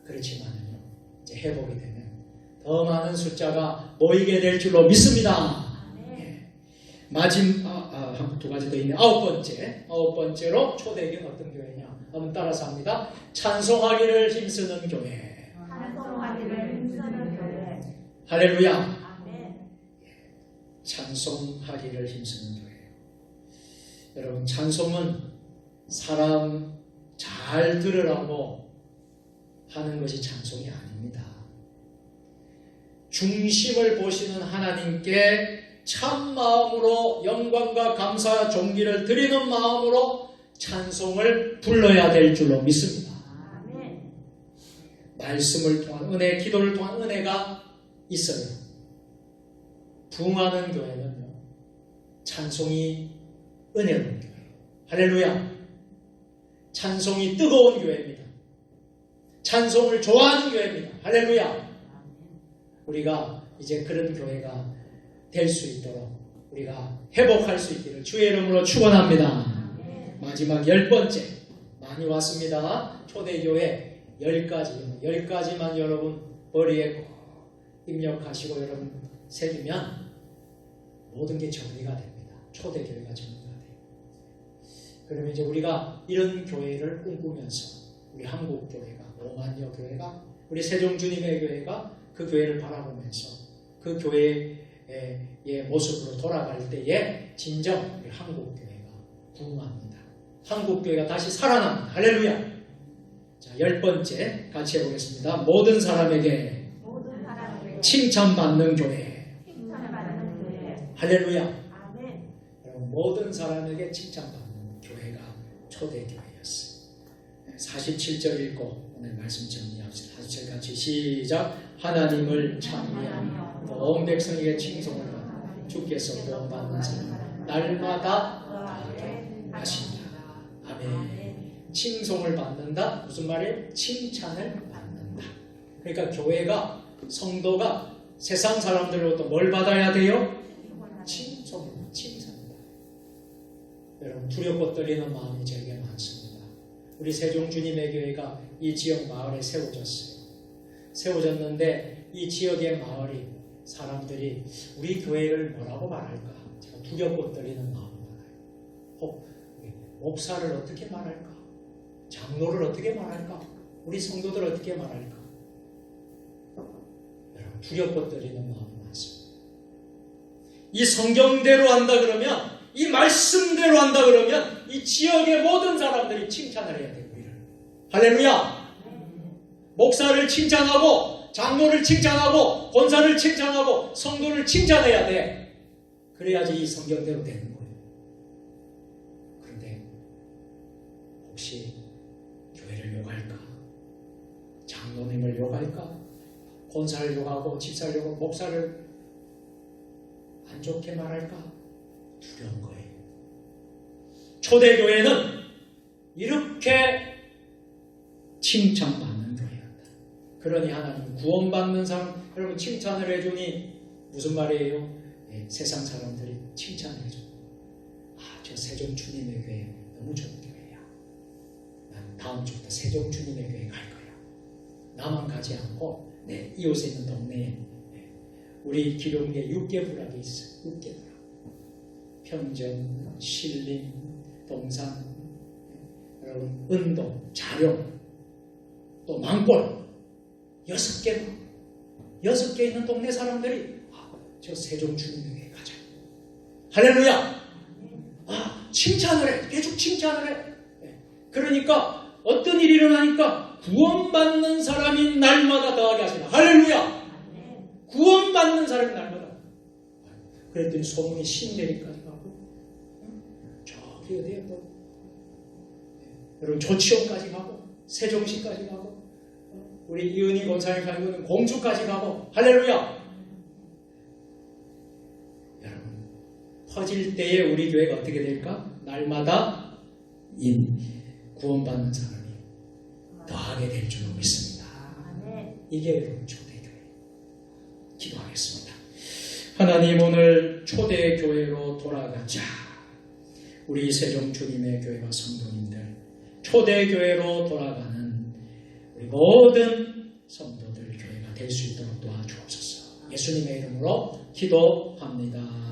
그렇지만요 이제 회복이 되면 더 많은 숫자가 모이게 될 줄로 믿습니다. 마지막 두 가지 더 있네. 아홉 번째로 초대교회는 어떤 교회냐? 한번 따라서 합니다. 찬송하기를 힘쓰는 교회. 찬송하기를 힘쓰는 교회. 할렐루야. 아멘. 찬송하기를 힘쓰는 교회. 여러분 찬송은 사람 잘 들으라고 하는 것이 찬송이 아닙니다. 중심을 보시는 하나님께 참 마음으로 영광과 감사 존귀를 드리는 마음으로 찬송을 불러야 될 줄로 믿습니다. 아멘. 말씀을 통한 은혜, 기도를 통한 은혜가 있어요. 부흥하는 교회는요 찬송이 은혜로운 교회예요. 할렐루야. 찬송이 뜨거운 교회입니다. 찬송을 좋아하는 교회입니다. 할렐루야. 우리가 이제 그런 교회가 될 수 있도록 우리가 회복할 수 있기를 주의 이름으로 축원합니다. 마지막 10번째 많이 왔습니다. 초대교회 10가지만 여러분 머리에 꼭 입력하시고 여러분 새기면 모든 게 정리가 됩니다. 초대교회가 정리가 돼요. 그러면 이제 우리가 이런 교회를 꿈꾸면서 우리 한국교회가 오만여 교회가 우리 세종주님의 교회가 그 교회를 바라보면서 그 교회의 모습으로 돌아갈 때에 진정 우리 한국교회가 부흥합니다. 한국교회가 다시 살아납니다. 할렐루야. 자, 10번째 같이 해보겠습니다. 모든 사람에게 칭찬받는 교회. 칭찬받는 교회. 할렐루야. 아멘. 모든 사람에게 칭찬받는 교회가 초대교회였어요. 47절 읽고 오늘 말씀 정리합시다. 47절 같이 시작. 하나님을 찬미하며 온 백성에게 칭송을 하며 주께서 구원받는 사람 날마다 나게 하신다. 아멘. 칭송을 받는다. 무슨 말이에요? 칭찬을 받는다. 그러니까 교회가, 성도가 세상 사람들로부터 뭘 받아야 돼요? 칭송을, 칭찬을. 여러분, 두렵고 떨리는 마음이 제게 많습니다. 우리 세종 주님의 교회가 이 지역 마을에 세워졌어요. 세워졌는데 이 지역의 마을이, 사람들이 우리 교회를 뭐라고 말할까? 제가 두렵고 떨리는 마음이 많아요. 목사를 어떻게 말할까? 장로를 어떻게 말할까? 우리 성도들 어떻게 말할까? 여러분, 두렵고 떨리는 마음이 많습니다. 이 성경대로 한다 그러면, 이 말씀대로 한다 그러면 이 지역의 모든 사람들이 칭찬을 해야 되고, 할렐루야! 목사를 칭찬하고, 장로를 칭찬하고, 권사를 칭찬하고, 성도를 칭찬해야 돼. 그래야지 이 성경대로 되는 거예요. 그런데 혹시 교회를 욕할까? 장로님을 욕할까? 권사를 욕하고, 집사를 욕하고, 목사를 안 좋게 말할까? 두려운 거예요. 초대교회는 이렇게 칭찬받는 교회였다. 그러니 하나님 구원받는 사람, 여러분 칭찬을 해주니 무슨 말이에요? 네, 세상 사람들이 칭찬을 해줘. 저 세종 주님의 교회 너무 좋은 교회야. 난 다음 주부터 세종 주님의 교회 갈 거야. 나만 가지 않고 이웃에 있는 동네에 우리 기룡에 6개 부락이 있어. 6개 부락. 평전, 신림, 동산, 여러분 은동, 자룡, 또 망골 6개 있는 동네 사람들이 저 세종 주님에게 가자. 할렐루야! 칭찬을 해. 계속 칭찬을 해. 그러니까 어떤 일이 일어나니까 구원받는 사람이 날마다 더하게 하시나. 할렐루야! 구원받는 사람이 날마다. 그랬더니 소문이 신내리까지 가고, 저기 어디에 또 여러분 조치원까지 가고, 세종시까지 가고, 우리 이은희 권사님 가고는 공주까지 가고. 할렐루야! 여러분 퍼질 때에 우리 교회가 어떻게 될까? 날마다 구원받는 사람이 더하게 될 줄로 믿습니다. 이게 여러분 초대교회. 기도하겠습니다. 하나님, 오늘 초대교회로 돌아가자. 우리 세종 주님의 교회와 성도님들, 초대교회로 돌아가는 우리 모든 성도들 교회가 될 수 있도록 도와주옵소서. 예수님의 이름으로 기도합니다.